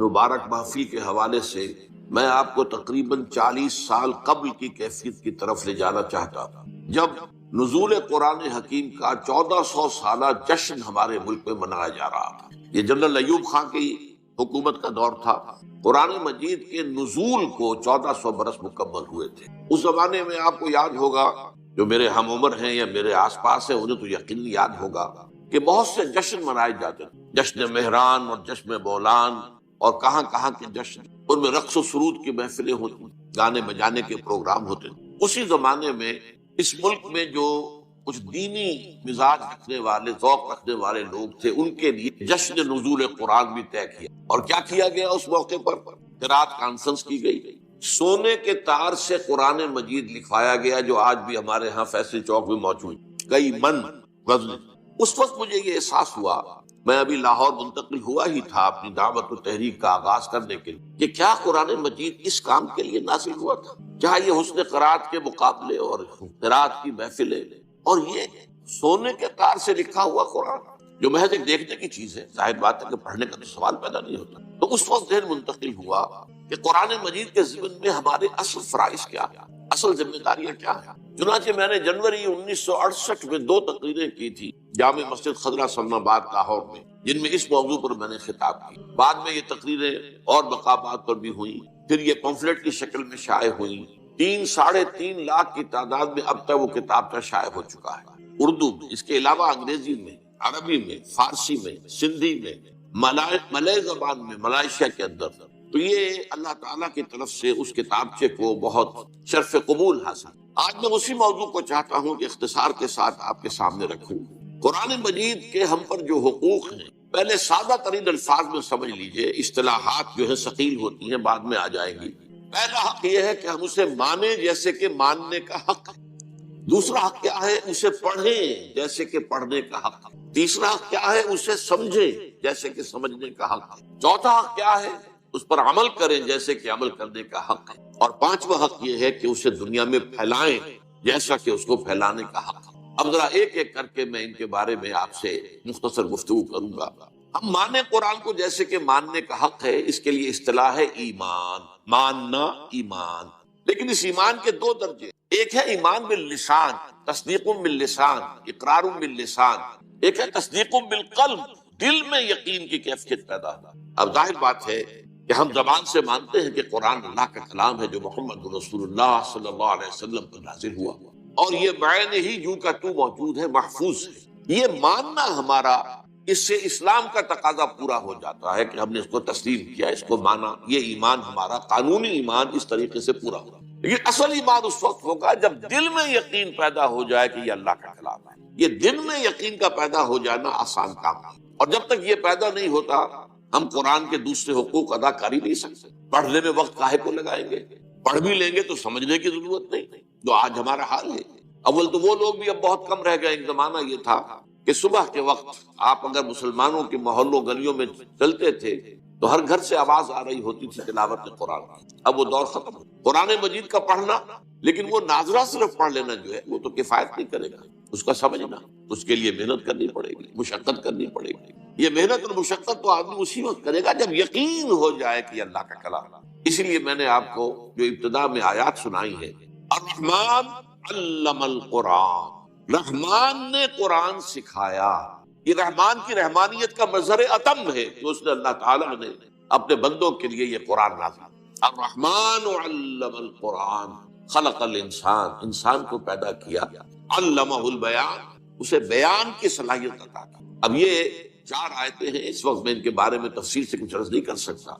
مبارک محفل کے حوالے سے میں آپ کو تقریباً 40 سال قبل کی کیفیت کی طرف لے جانا چاہتا ہوں، جب نزول قرآن حکیم کا 1400 سالہ جشن ہمارے ملک میں منایا جا رہا تھا۔ یہ جنرل ایوب خان کی حکومت کا دور تھا۔ قرآن مجید کے نزول کو 1400 برس مکمل ہوئے تھے۔ اس زمانے میں آپ کو یاد ہوگا، جو میرے ہم عمر ہیں یا میرے آس پاس ہیں انہیں تو یقینی یاد ہوگا کہ بہت سے جشن منائے جاتے تھے، جشن مہران اور جشن بولان اور کہاں کہاں کے جشن، ان میں رقص و سرود کی محفلیں ہوتی، گانے بجانے کے پروگرام ہوتے تھے۔ اسی زمانے میں اس ملک میں جو کچھ دینی مزاج رکھنے والے، ذوق رکھنے والے لوگ تھے، ان کے لیے جشن نزول قرآن بھی طے کیا۔ اور کیا کیا گیا اس موقع پر؟ قرات کانفرنس کی گئی، سونے کے تار سے قرآن مجید لکھوایا گیا، جو آج بھی ہمارے ہاں فیصل چوک میں موجود، کئی من غزل۔ اس وقت مجھے یہ احساس ہوا، میں ابھی لاہور منتقل ہوا ہی تھا اپنی دعوت و تحریک کا آغاز کرنے کے لیے، کہ کیا قرآن مجید اس کام کے لیے نازل ہوا تھا؟ کیا یہ حسن قرات کے مقابلے اور قرات کی محفلیں اور یہ سونے کے تار سے لکھا ہوا قرآن، جو محض ایک دیکھنے کی چیز ہے، ظاہر بات ہے کہ پڑھنے کا تو سوال پیدا نہیں ہوتا۔ تو اس وقت ذہن منتقل ہوا کہ قرآن مجید کے ضمن میں ہمارے اصل فرائض کیا ہیں، اصل ذمہ داریاں کیا ہیں۔ چنانچہ میں نے جنوری 1968 میں 2 تقریریں کی تھی جامع مسجد خضرہ سلم آباد لاہور میں، جن میں اس موضوع پر میں نے خطاب کی۔ بعد میں یہ تقریریں اور مقامات پر بھی ہوئیں، پھر یہ پمفلٹ کی شکل میں شائع ہوئیں۔ 3-3.5 لاکھ کی تعداد میں اب تک وہ کتاب شائع ہو چکا ہے، اردو میں، اس کے علاوہ انگریزی میں، عربی میں، فارسی میں، سندھی میں، ملائے زبان میں، ملائیشیا کے اندر۔ تو یہ اللہ تعالیٰ کی طرف سے اس کتابچے کو بہت شرف قبول حاصل۔ آج میں اسی موضوع کو چاہتا ہوں کہ اختصار کے ساتھ آپ کے سامنے رکھوں۔ قرآن مجید کے ہم پر جو حقوق ہیں، پہلے سادہ ترین الفاظ میں سمجھ لیجئے، اصطلاحات جو ہے ثقیل ہوتی ہیں، بعد میں آ جائیں گی۔ پہلا حق یہ ہے کہ ہم اسے مانیں جیسے کہ ماننے کا حق ہے۔ دوسرا حق کیا ہے؟ اسے پڑھیں جیسے کہ پڑھنے کا حق ہے۔ تیسرا حق کیا ہے؟ اسے سمجھیں جیسے کہ سمجھنے کا حق ہے۔ چوتھا حق کیا ہے؟ اس پر عمل کریں جیسے کہ عمل کرنے کا حق ہے۔ اور پانچواں حق یہ ہے کہ اسے دنیا میں پھیلائیں جیسا کہ اس کو پھیلانے کا حق ہے۔ اب ذرا ایک ایک کر کے میں ان کے بارے میں آپ سے مختصر گفتگو کروں گا۔ ہم مانیں قرآن کو جیسے کہ ماننے کا حق ہے، اس کے لیے اصطلاح ہے ایمان، ماننا، ایمان۔ لیکن اس ایمان کے 2 درجے، ایک ہے ایمان باللسان، تصدیق باللسان، اقرار باللسان، ایک ہے تصدیق بالقلب، دل میں یقین کی کیفیت پیدا ہو۔ اب ظاہر بات ہے کہ ہم زبان سے مانتے ہیں کہ قرآن اللہ کا کلام ہے، جو محمد رسول اللہ صلی اللہ علیہ وسلم پر نازل ہوا، اور یہ بعین ہی یوں کا تو موجود ہے، محفوظ ہے۔ یہ ماننا ہمارا، اس سے اسلام کا تقاضا پورا ہو جاتا ہے کہ ہم نے اس کو تسلیم کیا، اس کو مانا۔ یہ ایمان ہمارا قانونی ایمان اس طریقے سے پورا ہوا۔ لیکن اصل ایمان اس وقت ہوگا جب دل میں یقین پیدا ہو جائے کہ یہ اللہ کا کلام ہے۔ یہ دل میں یقین کا پیدا ہو جانا آسان کام ہے، اور جب تک یہ پیدا نہیں ہوتا ہم قرآن کے دوسرے حقوق ادا کر ہی نہیں سکتے۔ پڑھنے میں وقت کاہے کو لگائیں گے؟ پڑھ بھی لیں گے تو سمجھنے کی ضرورت نہیں، جو آج ہمارا حال ہے۔ اول تو وہ لوگ بھی اب بہت کم رہ گئے۔ ایک زمانہ یہ تھا کہ صبح کے وقت آپ اگر مسلمانوں کے محلوں گلیوں میں چلتے تھے تو ہر گھر سے آواز آ رہی ہوتی تھی تلاوت قرآن۔ اب وہ دور ختم ہو۔ قرآن مجید کا پڑھنا، لیکن وہ ناظرہ صرف پڑھ لینا جو ہے وہ تو کفایت نہیں کرے گا، اس کا سمجھنا، اس کے لیے محنت کرنی پڑے گی، مشقت کرنی پڑے گی۔ یہ محنت اور مشقت تو آدمی اسی وقت کرے گا جب یقین ہو جائے کہ یہ اللہ کا کلام ہے۔ اسی لیے میں نے آپ کو جو ابتدا میں آیات سنائی ہے، الرحمن علم القرآن، رحمان نے قرآن سکھایا۔ یہ رحمان کی رحمانیت کا مظہر اتم ہے کہ اس نے، اللہ تعالیٰ نے اپنے بندوں کے لیے یہ قرآن نازل۔ الرحمن علم القرآن خلق الانسان، انسان کو پیدا کیا، علمہ البیان، اسے بیان کی صلاحیت عطا کی۔ اب یہ 4 آیتیں ہیں، اس وقت میں ان کے بارے میں تفصیل سے کچھ عرض نہیں کر سکتا،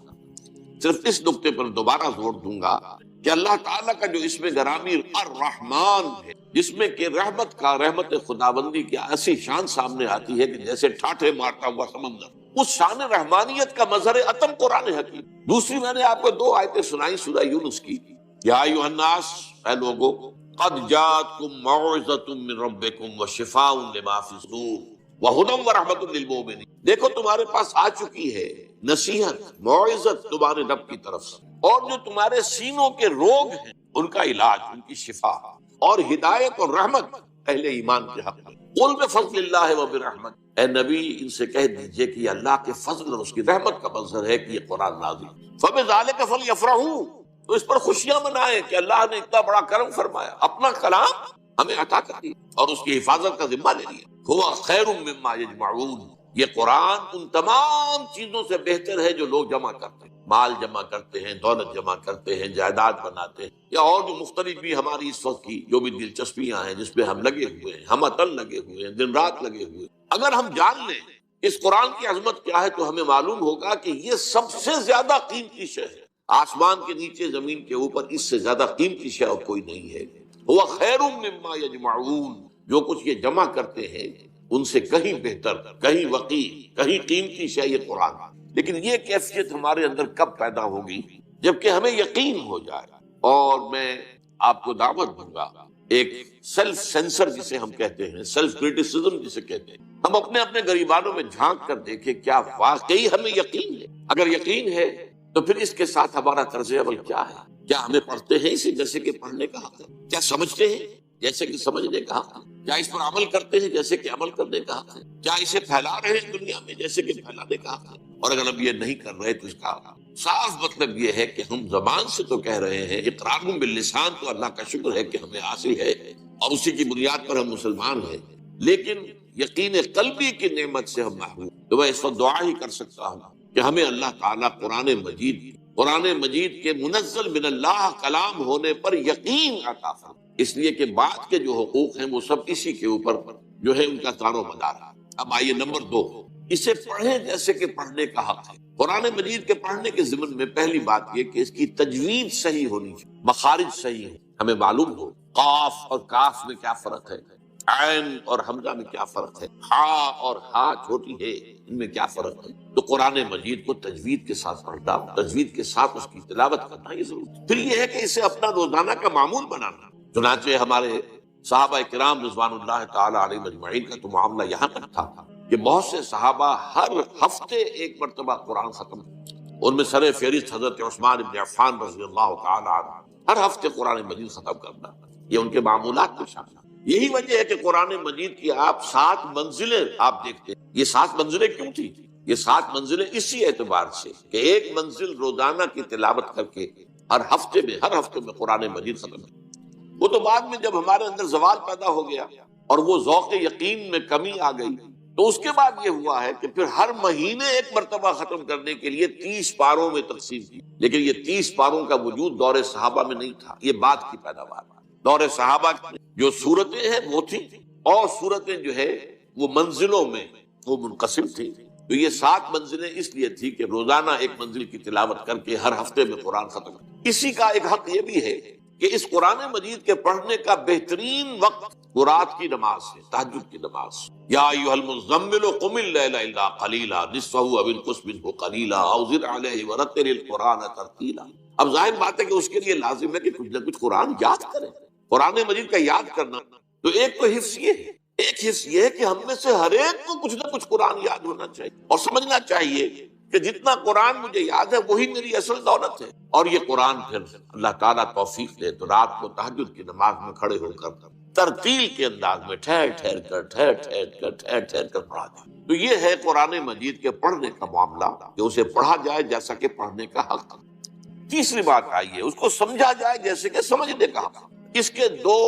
صرف اس نقطے پر دوبارہ زور دوں گا کہ اللہ تعالیٰ کا جو اسم گرامی الرحمن ہے، جس میں کہ رحمت خداوندی کی ایسی شان سامنے آتی ہے کہ جیسے ٹھاٹھے مارتا ہوا سمندر، اس شان رحمانیت کا مظہر اتم قرآن حکیم۔ دوسری میں نے آپ کو 2 آیتیں سنائی سورہ یونس کی، یا ایھا الناس، اے لوگو، قد جاءتکم موعظۃ من ربکم وشفاء لما فی الصدور وہدی ورحمۃ للمؤمنین۔ دیکھو تمہارے پاس آ چکی ہے نصیحت، موعظت تمہارے رب کی طرف سے، اور جو تمہارے سینوں کے روگ ہیں ان کا علاج، ان کی شفا، اور ہدایت اور رحمت اہل ایمان کے حق میں۔ قل بفضل اللہ وبرحمت، اے نبی ان سے کہہ دیجئے کہ یہ اللہ کے فضل اور اس کی رحمت کا منظر ہے کہ یہ قرآن نازل، فبذلک فلیفرحوا، تو اس پر خوشیاں منائیں کہ اللہ نے اتنا بڑا کرم فرمایا، اپنا کلام ہمیں عطا کر دیا اور اس کی حفاظت کا ذمہ لے لیا۔ ہوا خیر مما یجمعون، یہ قرآن ان تمام چیزوں سے بہتر ہے جو لوگ جمع کرتے ہیں، مال جمع کرتے ہیں، دولت جمع کرتے ہیں، جائیداد بناتے ہیں، یا اور جو مختلف بھی ہماری اس وقت کی جو بھی دلچسپیاں ہیں جس پہ ہم لگے ہوئے ہیں، ہم عطل لگے ہوئے ہیں، دن رات لگے ہوئے ہیں، اگر ہم جان لیں اس قرآن کی عظمت کیا ہے تو ہمیں معلوم ہوگا کہ یہ سب سے زیادہ قیمتی شے ہے، آسمان کے نیچے زمین کے اوپر اس سے زیادہ قیمتی شے اور کوئی نہیں ہے۔ ہوا خیر مما یجمعون، جو کچھ یہ جمع کرتے ہیں ان سے کہیں بہتر، کہیں وقی، کہیں قیمتی شے یہ قرآن۔ لیکن یہ کیفیت ہمارے اندر کب پیدا ہوگی؟ جبکہ ہمیں یقین ہو جائے۔ اور میں آپ کو دعوت دوں گا ایک سیلف سینسر جسے ہم کہتے ہیں، سیلف کریٹیسزم جسے کہتے ہیں، ہم اپنے اپنے گریبانوں میں جھانک کر دیکھیں کیا واقعی ہمیں یقین ہے؟ اگر یقین ہے تو پھر اس کے ساتھ ہمارا طرز عمل کیا ہے؟ کیا ہمیں پڑھتے ہیں اسے جیسے کہ پڑھنے کا حق ہے؟ کیا سمجھتے ہیں جیسے کہ سمجھنے کا حق ہے؟ کیا اس پر عمل کرتے ہیں جیسے کہ عمل کرنے کا حق ہے؟ کیا اسے پھیلا رہے ہیں دنیا میں جیسے کہ پھیلانے کا حق ہے؟ اور اگر ہم یہ نہیں کر رہے تو اس کا صاف مطلب یہ ہے کہ ہم زبان سے تو کہہ رہے ہیں، اقرار باللسان تو اللہ کا شکر ہے کہ ہمیں حاصل ہے اور اسی کی بنیاد پر ہم مسلمان ہیں، لیکن یقین قلبی کی نعمت سے ہم محروم۔ تو میں اس وقت دعا ہی کر سکتا ہوں کہ ہمیں اللہ تعالیٰ قرآن مجید کے منزل من اللہ کلام ہونے پر یقین عطا فرمائے، اس لیے کہ بعد کے جو حقوق ہیں وہ سب اسی کے اوپر جو ہے ان کا دار و مدار ہے۔ اب آئیے نمبر 2، اسے پڑھیں جیسے کہ پڑھنے کا حق ہے۔ قرآن مجید کے پڑھنے کے ضمن میں پہلی بات یہ کہ اس کی تجوید صحیح ہونی چاہیے، مخارج صحیح ہو، ہمیں معلوم ہو قاف اور کاف میں کیا فرق ہے، عین اور حمزہ میں کیا فرق ہے، ہا اور ہا چھوٹی ہے ان میں کیا فرق ہے۔ تو قرآن مجید کو تجوید کے ساتھ پڑھنا، تجوید کے ساتھ اس کی تلاوت کرنا یہ ضروری۔ پھر یہ ہے کہ اسے اپنا روزانہ کا معمول بنانا۔ چنانچہ ہمارے صحابہ کرام رضوان اللہ تعالی علیہم اجمعین کا تو معاملہ یہاں تک تھا کہ بہت سے صحابہ ہر ہفتے ایک مرتبہ قرآن ختم، ان میں سر فہرست حضرت عثمان بن عفان رضی اللہ تعالی عنہ، ہر ہفتے قرآن مجید ختم کرنا یہ ان کے معمولات میں شامل۔ یہی وجہ ہے کہ قرآن مجید کی آپ 7 منزلیں آپ دیکھتے ہیں۔ یہ 7 منزلیں کیوں تھی؟ یہ 7 منزلیں اسی اعتبار سے کہ ایک منزل روزانہ کی تلاوت کر کے ہر ہفتے میں قرآن مجید ختم کر۔ وہ تو بعد میں جب ہمارے اندر زوال پیدا ہو گیا اور وہ ذوق یقین میں کمی آ گئی تو اس کے بعد یہ ہوا ہے کہ پھر ہر مہینے ایک مرتبہ ختم کرنے کے لیے 30 پاروں میں تقسیم کی، لیکن یہ 30 پاروں کا وجود دور صحابہ میں نہیں تھا، یہ بعد کی پیداوار۔ دور صحابہ جو صورتیں ہیں وہ تھی اور صورتیں جو ہے وہ منزلوں میں وہ منقسم تھی۔ تو یہ 7 منزلیں اس لیے تھی کہ روزانہ ایک منزل کی تلاوت کر کے ہر ہفتے میں قرآن ختم۔ اسی کا ایک حق یہ بھی ہے کہ اس قرآن مجید کے پڑھنے کا بہترین وقت وہ رات کی نماز ہے، تہجد کی نماز۔ یا ایھا المزمل قم اللیل الا قلیلا نصفہ او انقص منہ قلیلا او زد علیہ ورتل القرآن ترتیلا۔ اب ظاہر بات ہے کہ اس کے لیے لازم ہے کہ کچھ نہ کچھ قرآن یاد کریں۔ قرآن مجید کا یاد کرنا تو ایک تو حفظ یہ ہے، ایک حفظ یہ ہے کہ ہم میں سے ہر ایک کو کچھ نہ کچھ قرآن یاد ہونا چاہیے اور سمجھنا چاہیے کہ جتنا قرآن مجھے یاد ہے وہی میری اصل دولت ہے۔ اور یہ قرآن پھر اللہ تعالیٰ توفیق دے تو رات کو تہجد کی نماز میں کھڑے ہو کر ترتیل کے انداز میں ٹھہر کر پڑھا جائے۔ تو یہ ہے قرآن مجید کے پڑھنے کا معاملہ کہ اسے پڑھا جائے جیسا کہ پڑھنے کا حق۔ تیسری بات آئی ہے اس کو سمجھا جائے جیسے کہ سمجھنے کا حق۔ اس کے 2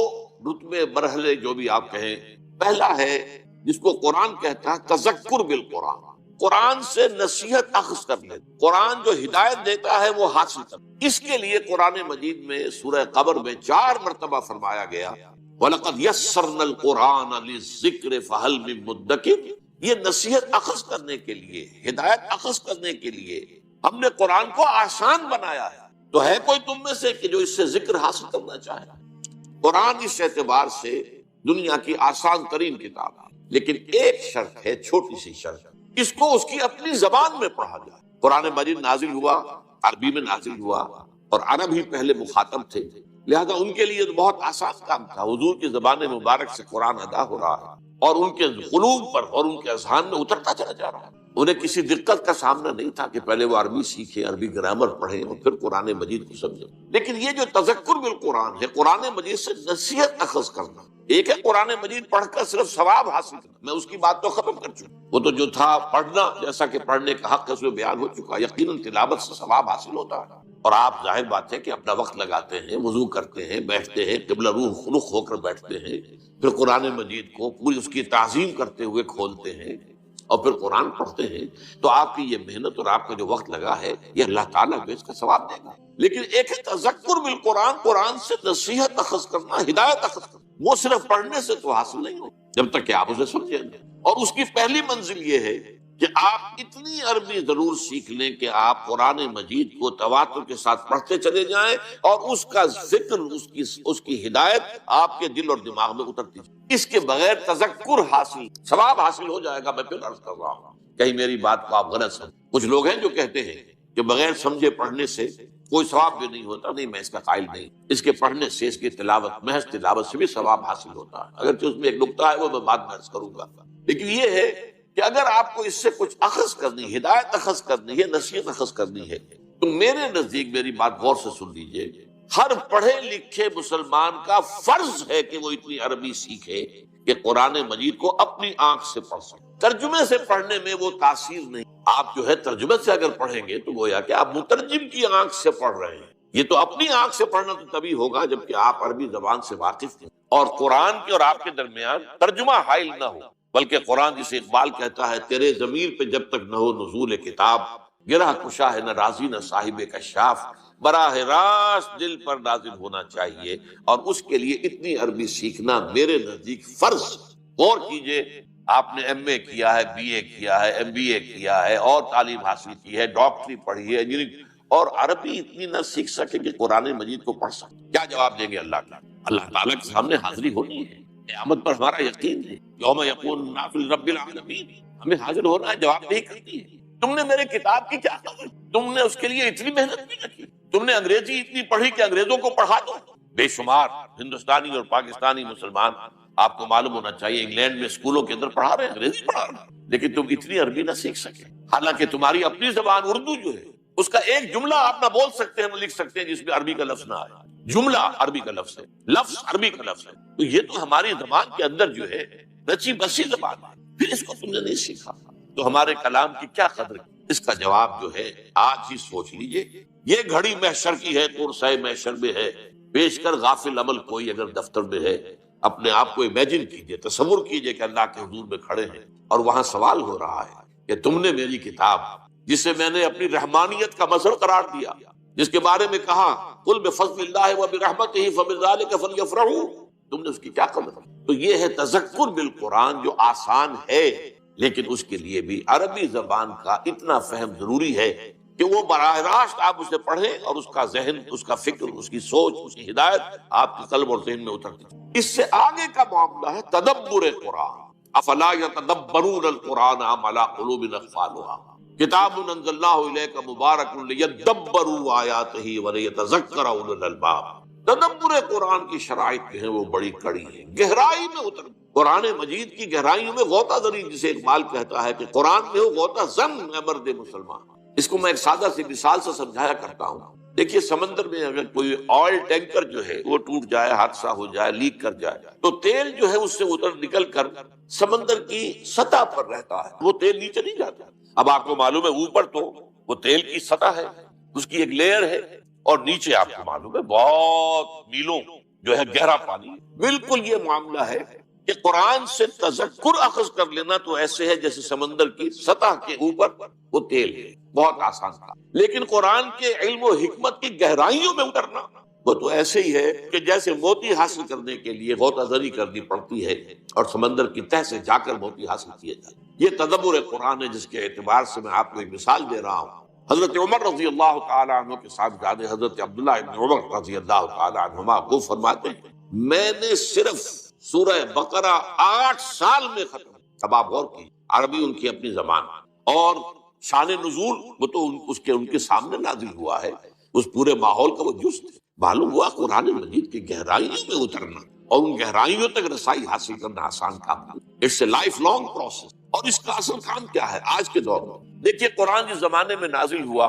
رتبے مرحلے جو بھی آپ کہیں، پہلا ہے جس کو قرآن کہتا ہے تذکر بالقرآن، قرآن سے نصیحت اخذ کر لے، قرآن جو ہدایت دیتا ہے وہ حاصل کر۔ اس کے لیے قرآن مجید میں سورہ قمر میں 4 مرتبہ فرمایا گیا وَلَقَدْ يَسَّرْنَا الْقُرْآنَ لِلذِّكْرِ فَهَلْ مِن مُدَّكِرٍ۔ یہ نصیحت اخذ کرنے کے لیے، ہدایت اخذ کرنے کے لیے ہم نے قرآن کو آسان بنایا ہے۔ تو ہے کوئی تم میں سے کہ جو اس سے ذکر حاصل کرنا چاہے؟ قرآن اس اعتبار سے دنیا کی آسان ترین کتاب ہے، لیکن ایک شرط ہے، چھوٹی سی شرط، اس کو اس کی اپنی زبان میں پڑھا جائے۔ قرآن مجید نازل ہوا، عربی میں نازل ہوا اور عرب ہی پہلے مخاطب تھے، لہذا ان کے لیے بہت آسان کام تھا۔ حضور کی زبان مبارک سے قرآن ادا ہو رہا ہے اور ان کے قلوب پر اور ان کے اذہان میں اترتا چلا جا رہا ہے۔ انہیں کسی دقت کا سامنا نہیں تھا کہ پہلے وہ عربی سیکھیں، عربی گرامر پڑھیں اور پھر قرآن مجید کو سمجھیں۔ لیکن یہ جو تذکر بالقرآن ہے، قرآن مجید سے نصیحت اخذ کرنا، ایک ہے قرآن مجید پڑھ کر صرف ثواب حاصل کرنا، میں اس کی بات تو ختم کر چکا، وہ تو جو تھا پڑھنا، جیسا کہ پڑھنے کا حق اس میں بیان ہو چکا، یقیناً تلاوت سے ثواب حاصل ہوتا ہے، اور آپ ظاہر بات ہے کہ اپنا وقت لگاتے ہیں، وضو کرتے ہیں، بیٹھتے ہیں، قبلہ رخ ہو کر بیٹھتے ہیں، پھر قرآن مجید کو پوری اس کی تعظیم کرتے ہوئے کھولتے ہیں اور پھر قرآن پڑھتے ہیں، تو آپ کی یہ محنت اور آپ کا جو وقت لگا ہے یہ اللہ تعالیٰ کو اس کا ثواب دے گا۔ لیکن ایک ہے تذکر بالقرآن، قرآن سے نصیحت اخذ کرنا، ہدایت اخذ کرنا، وہ صرف پڑھنے سے تو حاصل نہیں ہو جب تک کہ آپ اسے سمجھیں گے، اور اس کی پہلی منزل یہ ہے کہ آپ اتنی عربی ضرور سیکھ لیں کہ آپ قرآن مجید کو تواتر کے ساتھ پڑھتے چلے جائیں اور اس کا ذکر، اس کی ہدایت آپ کے دل اور دماغ میں اترتی جائے۔ اس کے بغیر تذکر حاصل، ثواب حاصل ہو جائے گا، میں پھر عرض کر رہا ہوں، کہیں میری بات کو آپ غلط سمجھیں۔ کچھ لوگ ہیں جو کہتے ہیں کہ بغیر سمجھے پڑھنے سے کوئی ثواب بھی نہیں ہوتا، نہیں، میں اس کا قائل نہیں، اس کے پڑھنے سے، اس کی تلاوت، محض تلاوت سے بھی ثواب حاصل ہوتا ہے، اگرچہ اس میں ایک نقطہ ہے وہ میں بعد میں عرض کروں گا، لیکن یہ ہے کہ اگر آپ کو اس سے کچھ اخذ کرنی، ہدایت اخذ کرنی ہے، نصیحت اخذ کرنی ہے، تو میرے نزدیک میری بات غور سے سن لیجئے، ہر پڑھے لکھے مسلمان کا فرض ہے کہ وہ اتنی عربی سیکھے کہ قرآن مجید کو اپنی آنکھ سے پڑھ سکے۔ ترجمے سے پڑھنے میں وہ تاثیر نہیں، آپ جو ہے ترجمے سے اگر پڑھیں گے تو گویا کہ آپ مترجم کی آنکھ سے پڑھ رہے ہیں، یہ تو اپنی آنکھ سے پڑھنا تو تبھی ہوگا جبکہ آپ عربی زبان سے واقف ہیں اور قرآن کے اور آپ کے درمیان ترجمہ حائل نہ ہو، بلکہ قرآن جسے اقبال کہتا ہے، تیرے ضمیر پہ جب تک نہ ہو نزول کتاب، گرہ کشا ہے نہ رازی نہ صاحب کشاف، براہ راست دل پر نازل ہونا چاہیے، اور اس کے لیے اتنی عربی سیکھنا میرے نزدیک فرض۔ غور کیجئے، آپ نے ایم اے کیا ہے، بی اے کیا ہے، ایم بی اے کیا ہے، اور تعلیم حاصل کی ہے، ڈاکٹری پڑھی ہے، انجینئرنگ، اور عربی اتنی نہ سیکھ سکے کہ قرآن مجید کو پڑھ سکے، کیا جواب دیں گے اللہ تعالیٰ؟ اللہ تعالیٰ کے سامنے حاضری ہونی ہے، قیامت پر ہمارا یقین ہے، یوم یقول الناس لرب العالمین، ہمیں حاضر ہونا ہے، جواب نہیں کرتی ہے۔ تم نے میرے کتاب کی کیا خبر، تم نے اس کے لیے اتنی محنت نہیں کی، تم نے انگریزی اتنی پڑھی کہ انگریزوں کو پڑھا دو۔ بے شمار ہندوستانی اور پاکستانی مسلمان، آپ کو معلوم ہونا چاہیے، انگلینڈ میں اسکولوں کے اندر پڑھا رہے ہیں، انگریزی پڑھا رہے ہیں، لیکن تم اتنی عربی نہ سیکھ سکے، حالانکہ تمہاری اپنی زبان اردو جو ہے اس کا ایک جملہ آپ نہ بول سکتے ہیں، نہ لکھ سکتے ہیں جس میں عربی کا لفظ نہ آئے، جملہ عربی کا لفظ ہے، لفظ عربی کا لفظ ہے، تو یہ تو ہماری زبان کے اندر جو ہے رچی بسی زبان ہے، پھر اس کو تم نے نہیں سیکھا تو ہمارے کلام کی کیا قدر ہے؟ اس کا جواب جو ہے آج ہی سوچ لیجئے، یہ گھڑی محشر کی ہے، قرصۂ محشر میں ہے، پیش کر غافل عمل کوئی اگر دفتر میں ہے، اپنے آپ کو امیجن کیجئے، تصور کیجئے کہ اللہ کے حضور میں کھڑے ہیں اور وہاں سوال ہو رہا ہے کہ تم نے میری کتاب، جسے میں نے اپنی رحمانیت کا مظہر قرار دیا، جس کے بارے میں کہا قل بفضل اللہ وبرحمتہ فبذلک فلیفرحوا، تم نے اس کی کیا قدر؟ تو یہ ہے تذکر بالقرآن، جو آسان ہے، لیکن اس کے لیے بھی عربی زبان کا اتنا فہم ضروری ہے کہ وہ براہ راست آپ اسے پڑھیں اور اس کا ذہن، اس کا فکر، اس کی سوچ، اس کی ہدایت آپ کے قلب اور ذہن میں اترتی ہے۔ اس سے آگے کا معاملہ ہے تدبر قرآن، افلا یتدبرون القرآن ام علی قلوب اقفالها، کتاب انزلناہ الیک مبارک لیدبروا آیاتہ ولیتذکر اولو الالباب۔ تدبر قرآن کی شرائط جو ہیں وہ بڑی کڑی ہیں، گہرائی میں اتر، قرآن مجید کی گہرائیوں میں غوطہ زنی، جسے اقبال کہتا ہے کہ قرآن میں ہو غوطہ زن اے مرد مسلمان۔ اس کو میں ایک سادہ سی مثال سے سمجھایا کرتا ہوں، دیکھیے سمندر میں اگر کوئی آئل ٹینکر جو ہے وہ ٹوٹ جائے، حادثہ ہو جائے، لیک کر جائے، تو تیل جو ہے اس سے اتر نکل کر سمندر کی سطح پر رہتا ہے، وہ تیل نیچے نہیں جاتا۔ اب آپ کو معلوم ہے اوپر تو وہ تیل کی سطح ہے، اس کی ایک لیئر ہے، اور نیچے آپ کو معلوم ہے بہت میلوں جو ہے گہرا پانی۔ بالکل یہ معاملہ ہے کہ قرآن سے تذکر اخذ کر لینا تو ایسے ہے جیسے سمندر کی سطح کے اوپر وہ تیل ہے، بہت آسان تھا، لیکن قرآن کے علم و حکمت کی گہرائیوں میں اترنا وہ تو ایسے ہی ہے کہ جیسے موتی حاصل کرنے کے لیے غوطہ زنی کرنی پڑتی ہے اور سمندر کی تہ سے جا کر موتی حاصل کیے جائے۔ یہ تدبر قرآن ہے، جس کے اعتبار سے میں آپ کو ایک مثال دے رہا ہوں۔ حضرت عمر رضی اللہ تعالی عنہ کے صاحب زادے حضرت عبداللہ ابن عمر رضی اللہ تعالی عنہما وہ فرماتے ہیں، میں نے صرف سورہ بقرہ 8 سال میں ختم۔ اب آپ غور کیجیے، عربی ان کی اپنی زبان، اور شان نزول وہ تو ان کے سامنے نازل ہوا ہے، اس پورے ماحول کا وہ جز تھے۔ معلوم ہوا قرآن مجید کی گہرائیوں میں اترنا اور ان گہرائیوں تک رسائی حاصل کرنا آسان کام نہیں، it's a lifelong process. اور اس کا اصل کام کیا ہے آج کے دور میں؟ دیکھیے قرآن جس زمانے میں نازل ہوا،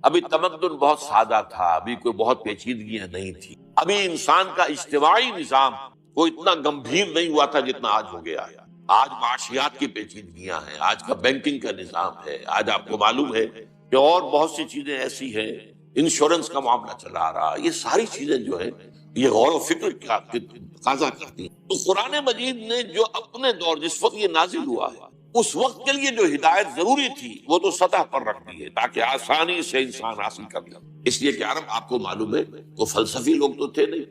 ابھی تمدن بہت سادہ تھا، ابھی کوئی بہت پیچیدگیاں نہیں تھی، ابھی انسان کا اجتماعی نظام وہ اتنا گمبھیر نہیں ہوا تھا جتنا آج ہو گیا ہے۔ آج معاشیات کی پیچیدگیاں ہیں، آج کا بینکنگ کا نظام ہے، آج آپ کو معلوم ہے کہ اور بہت سی چیزیں ایسی ہیں، انشورنس کا معاملہ چلا آ رہا، یہ ساری چیزیں جو ہے یہ غور و فکر کا تقاضا کرتی ہیں۔ تو قرآن مجید نے جو اپنے دور جس وقت یہ نازل ہوا ہے اس وقت کے لیے جو ہدایت ضروری تھی وہ تو سطح پر رکھ دی ہے تاکہ آسانی سے انسان حاصل کر لے۔ اس لیے کہ عرب آپ کو معلوم ہے وہ فلسفی لوگ تو تھے نہیں،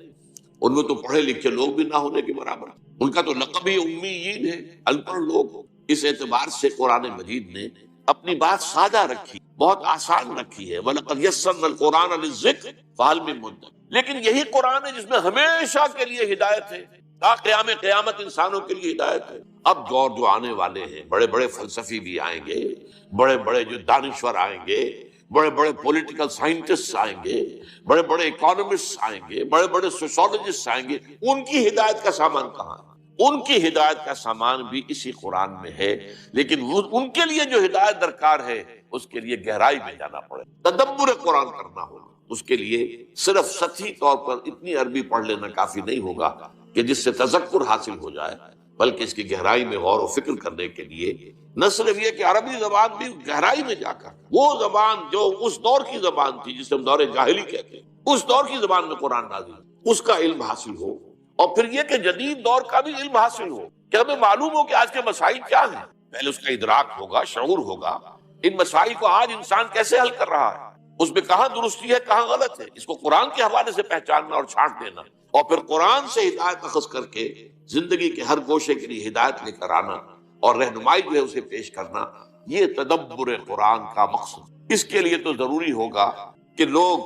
ان میں تو پڑھے لکھے لوگ بھی نہ ہونے کے برابر، ان کا تو لقب ہی امیین ہے، ان پڑھ لوگ۔ اس اعتبار سے قرآن مجید نے اپنی بات سادہ رکھی، بہت آسان رکھی ہے، وَلَقَدْ يَسَّرْنَا الْقُرْآنَ لِلذِّكْرِ فَهَلْ مِن مُدَّكِرٍ۔ لیکن یہی قرآن ہے جس میں ہمیشہ کے لیے ہدایت ہے، تا قیامت انسانوں کے لیے ہدایت ہے۔ اب دور جو آنے والے ہیں، بڑے بڑے فلسفی بھی آئیں گے، بڑے بڑے جو دانشور آئیں گے، بڑے بڑے پولیٹیکل سائنٹسٹ آئیں گے، بڑے بڑے اکانومسٹ آئیں گے، بڑے بڑے سوشولوجسٹ آئیں گے، ان کی ہدایت کا سامان کہاں ہے؟ ان کی ہدایت کا سامان بھی اسی قرآن میں ہے، لیکن ان کے لیے جو ہدایت درکار ہے اس کے لیے گہرائی میں جانا پڑے، تدبر قرآن کرنا ہوگا۔ اس کے لیے صرف سطحی طور پر اتنی عربی پڑھ لینا کافی نہیں ہوگا کہ جس سے تذکر حاصل ہو جائے، بلکہ اس کی گہرائی میں غور و فکر کرنے کے لیے نہ صرف یہ کہ عربی زبان بھی گہرائی میں جا کر وہ زبان جو اس دور کی زبان تھی جسے ہم دور جاہلی کہتے ہیں، اس دور کی زبان میں قرآن نازل، اس کا علم حاصل ہو، اور پھر یہ کہ جدید دور کا بھی علم حاصل ہو کہ ہمیں معلوم ہو کہ آج کے مسائل کیا ہیں۔ پہلے اس کا ادراک ہوگا، شعور ہوگا، ان مسائل کو آج انسان کیسے حل کر رہا ہے، اس میں کہاں درستی ہے کہاں غلط ہے، اس کو قرآن کے حوالے سے پہچاننا اور چھانٹ دینا، اور پھر قرآن سے ہدایت اخذ کر کے زندگی کے ہر گوشے کے لیے ہدایت لے کر آنا اور رہنمائی جو ہے اسے پیش کرنا، یہ تدبر قرآن کا مقصد۔ اس کے لیے تو ضروری ہوگا کہ لوگ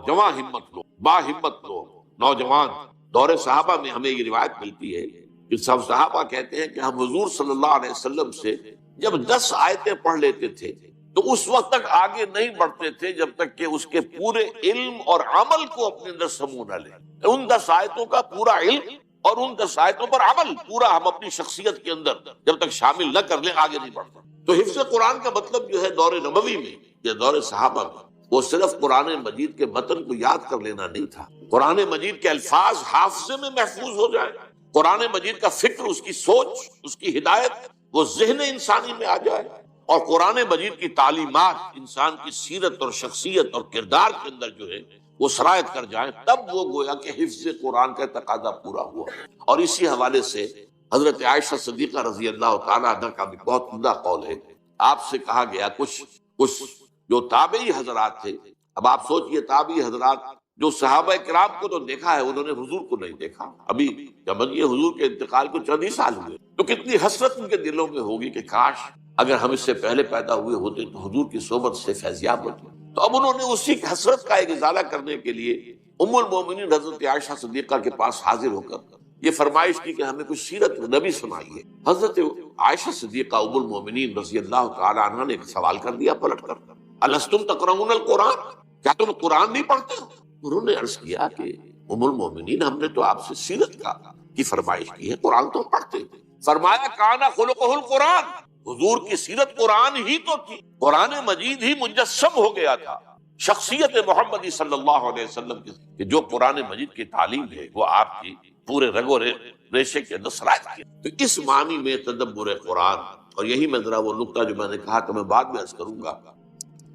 جواں ہمت لوگ، با ہمت لوگ، نوجوان۔ دور صحابہ میں ہمیں یہ روایت ملتی ہے کہ سب صحابہ کہتے ہیں کہ ہم حضور صلی اللہ علیہ وسلم سے جب 10 آیتیں پڑھ لیتے تھے تو اس وقت تک آگے نہیں بڑھتے تھے جب تک کہ اس کے پورے علم اور عمل کو اپنے اندر سمو نہ لیں۔ ان 10 آیتوں کا پورا علم اور ان 10 آیتوں پر عمل پورا ہم اپنی شخصیت کے اندر جب تک شامل نہ کر لیں آگے نہیں بڑھتا۔ تو حفظ قرآن کا مطلب جو ہے دور نبوی میں یا دور صحابہ میں وہ صرف قرآن مجید کے متن کو یاد کر لینا نہیں تھا، قرآن مجید کے الفاظ حافظے میں محفوظ ہو جائے، قرآن مجید کا فکر، اس کی سوچ، اس کی ہدایت وہ ذہن انسانی میں آ جائے، اور قرآن مجید کی تعلیمات انسان کی سیرت اور شخصیت اور کردار کے اندر جو ہے وہ سرایت کر جائیں، تب وہ گویا کہ حفظ قرآن کا تقاضا پورا ہوا۔ اور اسی حوالے سے حضرت عائشہ صدیقہ رضی اللہ تعالیٰ عنہ کا بھی بہت عمدہ قول ہے۔ آپ سے کہا گیا کچھ جو تابعی حضرات تھے، اب آپ سوچئے تابعی حضرات جو صحابہ کرام کو تو دیکھا ہے، انہوں نے حضور کو نہیں دیکھا، ابھی جب یہ حضور کے انتقال کو چند ہی سال ہوئے، تو کتنی حسرت ان کے دلوں میں ہوگی کہ کاش اگر ہم اس سے پہلے پیدا ہوئے ہوتے تو حضور کی صحبت سے فیضیاب ہوتے۔ تو اب انہوں نے اسی حسرت کا ایک ازالہ کرنے کے لیے ام المومنین حضرت عائشہ صدیقہ کے پاس حاضر ہو کر یہ فرمائش کی کہ ہمیں کچھ سیرت نبی سنائیے۔ حضرت عائشہ صدیقہ ام المومنین رضی اللہ تعالی عنہ نے ایک سوال کر دیا پلٹ کر، الستم تقرؤون القرآن، کیا تم قرآن نہیں پڑھتے ہو؟ انہوں نے عرض کیا کہ ام المومنین ہم نے تو آپ سے سیرت کی فرمائش کی ہے، قرآن تو پڑھتے ہیں۔ فرمایا کان خلقہ القرآن، حضور کی سیرت قرآن ہی تو تھی، قرآن مجید ہی مجسم ہو گیا تھا شخصیت محمدی صلی اللہ علیہ وسلم کی، کہ جو قرآن مجید کی تعلیم ہے وہ آپ کی پورے رگ و ریشے کے اندر سرایت کی۔ تو اس معنی میں تدبر قرآن، اور یہی میں ذرا وہ نقطہ جو میں نے کہا تو میں بعد میں عرض کروں گا،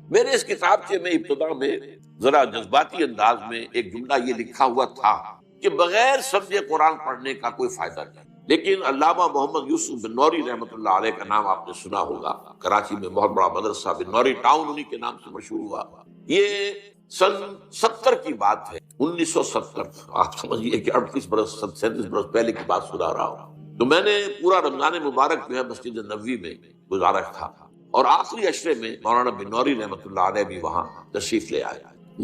میرے اس کتاب میں ابتدا میں ذرا جذباتی انداز میں ایک جملہ یہ لکھا ہوا تھا کہ بغیر سمجھے قرآن پڑھنے کا کوئی فائدہ نہیں، لیکن علامہ محمد یوسف بن نوری رحمۃ اللہ علیہ کا نام آپ نے سنا ہوگا، کراچی میں بہت بڑا مدرسہ بن نوری ٹاؤن انہی کے نام سے مشہور ہوا، یہ سن 70 کی بات ہے، 1970، آپ سمجھیے کہ 37 برس پہلے کی بات سنا رہا ہوں۔ تو میں نے پورا رمضان مبارک جو ہے مسجد نبوی میں گزارا تھا، اور آخری عشرے میں مولانا بن نوری رحمۃ اللہ علیہ بھی وہاں تشریف لے آئے،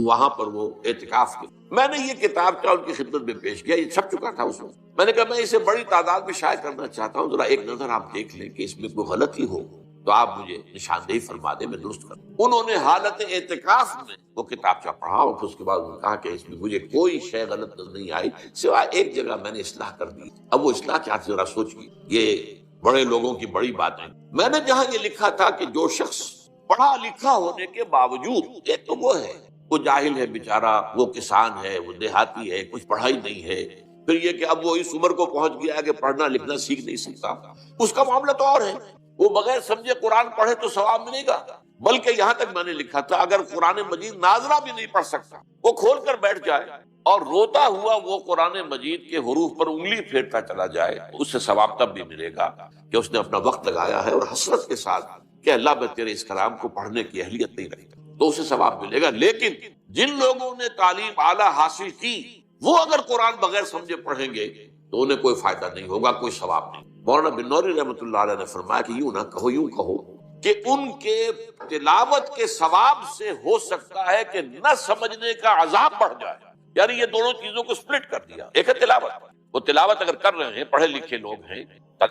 وہاں پر وہ اعتکاف کے میں نے یہ کتاب ان کی خدمت میں پیش کیا، یہ چھپ چکا تھا اس وقت، میں نے کہا میں اسے بڑی تعداد میں شائع کرنا چاہتا ہوں، ذرا ایک نظر آپ دیکھ لیں کہ اس میں کوئی غلطی ہو تو آپ مجھے نشاندہی فرما دیں، میں درست کروں۔ انہوں نے حالت اعتکاف میں وہ کتابچہ پڑھا، اور پھر اس کے بعد انہوں نے کہا کہ اس میں مجھے کوئی شے غلط نظر نہیں آئی، سوائے ایک جگہ میں نے اصلاح کر دی۔ اب وہ اصلاح کیا تھی ذرا سوچیے، یہ بڑے لوگوں کی بڑی بات ہے۔ میں نے جہاں یہ لکھا تھا کہ جو شخص پڑھا لکھا ہونے کے باوجود، ایک تو وہ ہے وہ جاہل ہے بیچارہ، وہ کسان ہے، وہ دیہاتی ہے، کچھ پڑھائی نہیں ہے، پھر یہ کہ اب وہ اس عمر کو پہنچ گیا ہے کہ پڑھنا لکھنا سیکھ نہیں سکتا، اس کا معاملہ تو اور ہے، وہ بغیر سمجھے قرآن پڑھے تو ثواب ملے گا۔ بلکہ یہاں تک میں نے لکھا تھا اگر قرآن مجید ناظرہ بھی نہیں پڑھ سکتا، وہ کھول کر بیٹھ جائے اور روتا ہوا وہ قرآن مجید کے حروف پر انگلی پھیرتا چلا جائے، اس سے ثواب تب بھی ملے گا کہ اس نے اپنا وقت لگایا ہے اور حسرت کے ساتھ کہ اللہ میں تیرے اس کلام کو پڑھنے کی اہلیت نہیں رکھتا، تو اسے ثواب ملے گا۔ لیکن جن لوگوں نے تعلیم اعلیٰ حاصل کی وہ اگر قرآن بغیر سمجھے پڑھیں گے تو انہیں کوئی فائدہ نہیں ہوگا، کوئی ثواب نہیں۔ مولانا بن نوری رحمۃ اللہ علیہ نے فرمایا کہ یوں نہ کہو، یوں کہو کہ ان کے تلاوت کے ثواب سے ہو سکتا ہے کہ نہ سمجھنے کا عذاب بڑھ جائے، یعنی یہ دونوں چیزوں کو سپلٹ کر دیا۔ ایک ہے تلاوت، وہ تلاوت اگر کر رہے ہیں، پڑھے لکھے لوگ ہیں،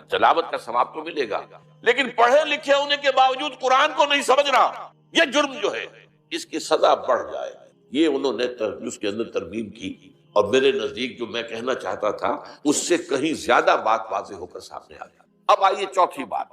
تلاوت کا ثواب تو ملے گا، لیکن پڑھے لکھے ہونے کے باوجود قرآن کو نہیں سمجھ رہا، یہ جرم جو ہے اس کی سزا بڑھ جائے۔ یہ انہوں نے اس کے اندر ترمیم کی، اور میرے نزدیک جو میں کہنا چاہتا تھا اس سے کہیں زیادہ بات واضح ہو کر سامنے آ گیا۔ اب آئیے چوتھی بات،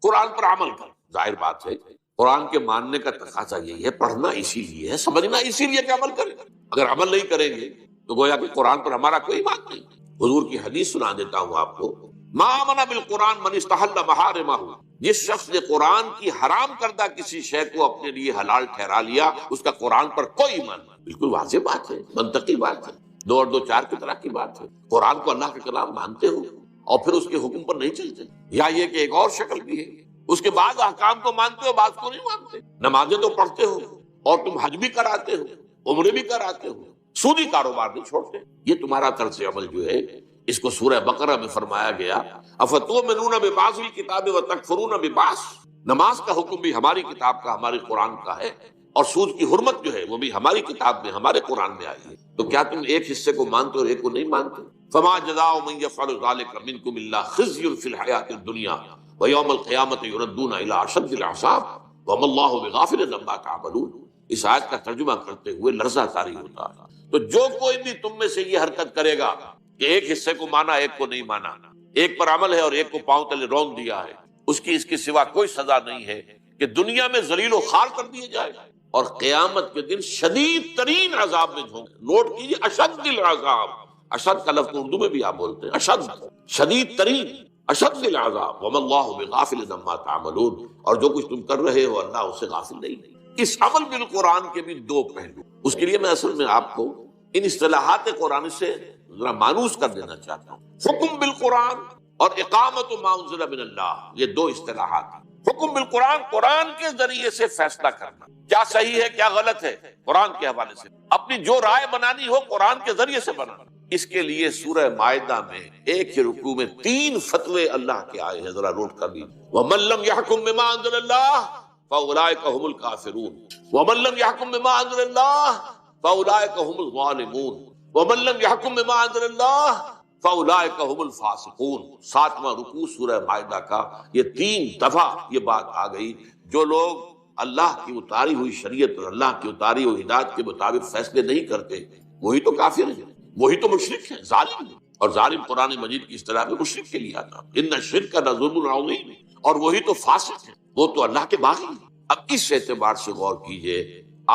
قرآن پر عمل کر۔ ظاہر بات ہے قرآن کے ماننے کا تقاضا یہی ہے، پڑھنا اسی لیے ہے، سمجھنا اسی لیے کہ عمل کریں۔ اگر عمل نہیں کریں گے تو گویا کہ قرآن پر ہمارا کوئی بات نہیں۔ حضور کی حدیث سنا دیتا ہوں آپ کو، ما آمن بالقرآن من استحل محارمہ، جس شخص نے قرآن کی حرام کردہ کسی شے کو اپنے لیے حلال ٹھہرا لیا، اس کا قرآن پر کوئی ایمان نہیں۔ بالکل واضح بات ہے، منطقی بات ہے، دو اور دو چار کی طرح کی بات ہے۔ قرآن کو اللہ کا کلام مانتے ہو اور پھر اس کے حکم پر نہیں چلتے، یا یہ کہ ایک اور شکل بھی ہے، اس کے بعد احکام کو مانتے ہو، بعض کو نہیں مانتے۔ نمازیں تو پڑھتے ہو اور تم حج بھی کراتے ہو، عمرے بھی کراتے ہو، سودی کاروبار نہیں چھوڑتے۔ یہ تمہارا طرز عمل جو ہے، اس کو سورہ بقرہ میں فرمایا گیا، افتؤمنون ببعض الکتاب وتکفرون ببعض۔ نماز کا حکم بھی ہماری کتاب کا، ہمارے قرآن کا ہے، اور سود کی حرمت جو ہے وہ بھی ہماری کتاب میں، ہمارے قرآن میں آئی ہے، تو کیا تم ایک حصے کو مانتے اور ایک کو نہیں مانتے؟ فما جزاء من يفعل ذلك منكم الا خزي في الحياة الدنيا ويوم القيامة يردون الى اشد العذاب وما الله بغافل عما تعملون۔ اس آیت کا ترجمہ کرتے ہوئے لرزہ طاری ہوتا ہے۔ تو جو کوئی بھی تم میں سے یہ حرکت کرے گا کہ ایک حصے کو مانا ایک کو نہیں مانا، ایک پر عمل ہے اور ایک کو پاؤں تلے رون دیا ہے، اس کی اس کے سوا کوئی سزا نہیں ہے کہ دنیا میں ذلیل و خوار کر دیے جائے اور قیامت کے دن شدید ترین عذاب میں جھونکے۔ نوٹ کیجیے، اشد العذاب، اشد کا لفظ اردو میں بھی آپ بولتے ہیں، اشد، شدید ترین، اشد العذاب، وما اللہ بغافل عما تعملون، اور جو کچھ تم کر رہے ہو اللہ اس سے غافل نہیں۔ اس عمل بالقرآن کے بھی دو پہلو، اس کے لیے میں اصل میں آپ کو ان اصطلاحات قرآن سے ذرا مانوس کر دینا چاہتا ہوں۔ حکم بالقرآن اور اقامت ما انزل من اللہ، یہ دو اصطلاحات۔ حکم بالقرآن، قرآن کے ذریعے سے فیصلہ کرنا، کیا صحیح ہے کیا غلط ہے، قرآن کے حوالے سے اپنی جو رائے بنانی ہو قرآن کے ذریعے سے بنانا۔ اس کے لیے سورہ مائدہ میں ایک ہی رکوع میں 3 فتوے اللہ کے آئے ہیں، ذرا نوٹ کر لیجیے۔ وَمَن لَّمْ يَحْكُم بِمَا أَنزَلَ اللَّهُ فَأُولَٰئِكَ هُمُ الْكَافِرُونَ وَمَن لَّمْ يَحْكُم بِمَا أَنزَلَ اللَّهُ فَأُولَٰئِكَ هُمُ الظَّالِمُونَ وَمَن لَّمْ يَحْكُم بِمَا أَنزَلَ اللَّهُ فَأُولَٰئِكَ هُمُ الْفَاسِقُونَ۔ 7واں رکوع سورہ مائدہ کا یہ 3 دفعہ یہ بات آ گئی، جو لوگ اللہ کی اتاری ہوئی شریعت اور اللہ کی اتاری ہوئی ہدایت کے مطابق فیصلے نہیں کرتے، وہی تو کافر ہیں، وہی تو مشرک ہیں، ظالم ہیں۔ اور ظالم قرآن مجید کی اصطلاح میں مشرک کے لیے آتا، ان الشرک لظلم عظیم، اور وہی تو فاسق ہیں، وہ تو اللہ کے باغی ہیں۔ اب اس اعتبار سے غور کیجئے،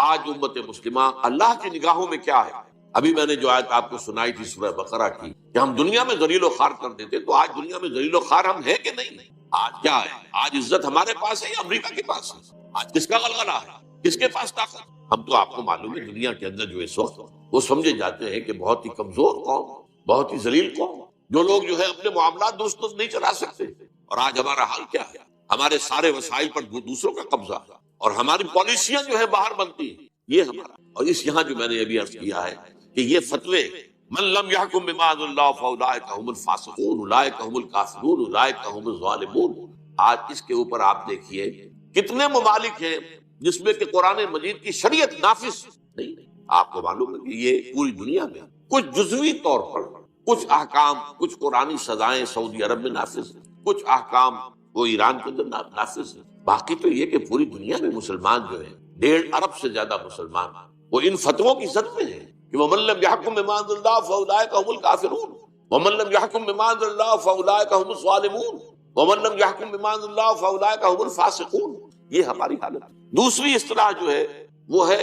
آج امت مسلمہ اللہ کی نگاہوں میں کیا ہے؟ ابھی میں نے جو آیت آپ کو سنائی تھی سورہ بقرہ کی کہ ہم دنیا میں ذلیل و خوار کر دیتے، تو آج دنیا میں ذلیل و خوار ہم ہیں کہ نہیں؟ آج کیا ہے؟ آج عزت ہمارے پاس ہے یا امریکہ کے پاس ہے؟ آج کس کا غلغلہ ہے؟ کس کے پاس طاقت؟ ہم تو آپ کو معلوم ہے دنیا کے اندر جو اس وقت وہ سمجھے جاتے ہیں کہ بہت ہی کمزور قوم، بہت ہی ذلیل قوم، جو لوگ جو ہے اپنے معاملات درست نہیں چلا سکتے۔ اور آج ہمارا حال کیا ہے؟ ہمارے سارے وسائل پر دوسروں کا قبضہ، اور ہماری پالیسیاں جو ہے باہر بنتی ہیں، یہ ہمارا۔ اور اس یہاں جو میں نے ابھی عرض کیا ہے کہ یہ فتوے، من لم يحكم بما انزل الله فاولئک هم الفاسقون اولئک هم الکافرون اولئک هم الظالمون، آج اس کے اوپر آپ دیکھیے کتنے ممالک ہیں جس میں کہ قرآن مجید کی شریعت نافذ نہیں۔ آپ کو معلوم ہے کہ یہ پوری دنیا میں کچھ جزوی طور پر کچھ احکام، کچھ قرآنی سزائیں سعودی عرب میں نافذ ہیں، کچھ احکام وہ ایران کے اندر نافذ ہیں، باقی تو یہ کہ پوری دنیا میں مسلمان جو ہیں 1.5 ارب سے زیادہ مسلمان وہ ان فتووں کی زد میں ہیں کہ وَمَن لَّمْ يَحْكُم بِمَا أَنزَلَ اللَّهُ فَأُولَٰئِكَ هُمُ الْكَافِرُونَ وَمَن لَّمْ يَحْكُم بِمَا أَنزَلَ اللَّهُ فَأُولَٰئِكَ هُمُ الظَّالِمُونَ وَمَن لَّمْ يَحْكُم بِمَا أَنزَلَ اللَّهُ فَأُولَٰئِكَ هُمُ الْفَاسِقُونَ۔ یہ ہماری حالت۔ دوسری اصطلاح جو ہے وہ ہے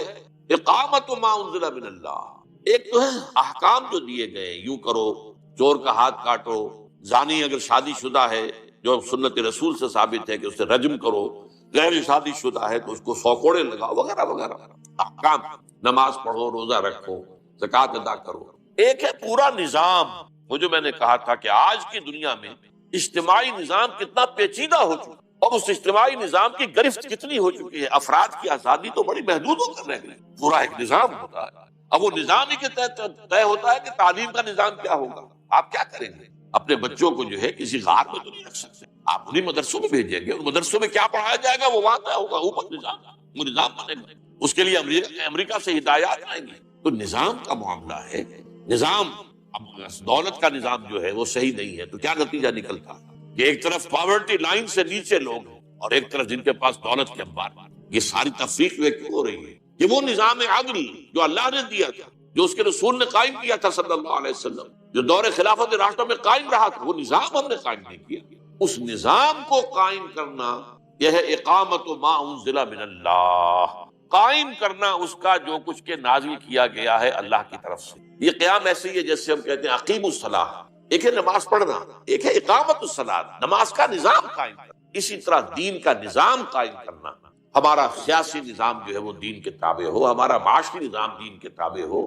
اقامت ما انزل من اللہ، ایک تو ہے احکام جو دیے گئے، یوں کرو، چور کا ہاتھ کاٹو، زانی اگر شادی شدہ ہے جو سنت رسول سے ثابت ہے کہ اسے رجم کرو، غیر شادی شدہ ہے تو اس کو 100 کوڑے لگاؤ، وغیرہ وغیرہ احکام، نماز پڑھو، روزہ رکھو، زکوٰۃ ادا کرو۔ ایک ہے پورا نظام، وہ جو میں نے کہا تھا کہ آج کی دنیا میں اجتماعی نظام کتنا پیچیدہ ہو چکا، اور اس اجتماعی نظام کی گرفت کتنی ہو چکی ہے، افراد کی آزادی تو بڑی محدود ہو کر رہ گئی، پورا ایک نظام ہوتا ہے، اب وہ نظام ہی کے تحت طے ہوتا ہے کہ تعلیم کا نظام کیا ہوگا۔ آپ کیا کریں گے؟ اپنے بچوں کو جو ہے کسی غار میں تو نہیں رکھ سکتے، آپ انہیں مدرسوں میں بھیجیں گے، ان مدرسوں میں کیا پڑھایا جائے گا وہ وہاں طے ہوگا، اوپر نظام، وہ نظام بنے گا، اس کے لیے امریکہ سے ہدایات آئیں گی۔ تو نظام کا معاملہ ہے، نظام، اب دولت کا نظام جو ہے وہ صحیح نہیں ہے تو کیا نتیجہ نکلتا کہ ایک طرف پاورٹی لائن سے نیچے لوگ ہیں اور ایک طرف جن کے پاس دولت کے انبار، یہ ساری تفریق جو ہے کیوں ہو رہی ہے؟ کہ وہ نظام عدل جو اللہ نے دیا تھا، جو اس کے رسول نے قائم کیا تھا صلی اللہ علیہ وسلم، جو دور خلافت راشدہ میں قائم رہا تھا، وہ نظام ہم نے قائم نہیں کیا۔ اس نظام کو قائم کرنا یہ ہے اقامت ما انزل من اللہ، قائم کرنا اس کا جو کچھ کے نازل کیا گیا ہے اللہ کی طرف سے۔ یہ قیام ایسے ہی ہے جیسے ہم کہتے ہیں اقیم الصلاۃ، ایک ہے نماز پڑھنا، ایک ہے اقامت الصلاۃ، نماز کا نظام قائم کرنا۔ اسی طرح دین کا نظام قائم کرنا، ہمارا سیاسی نظام جو ہے وہ دین کے تابع ہو، ہمارا معاشی نظام دین کے تابع ہو،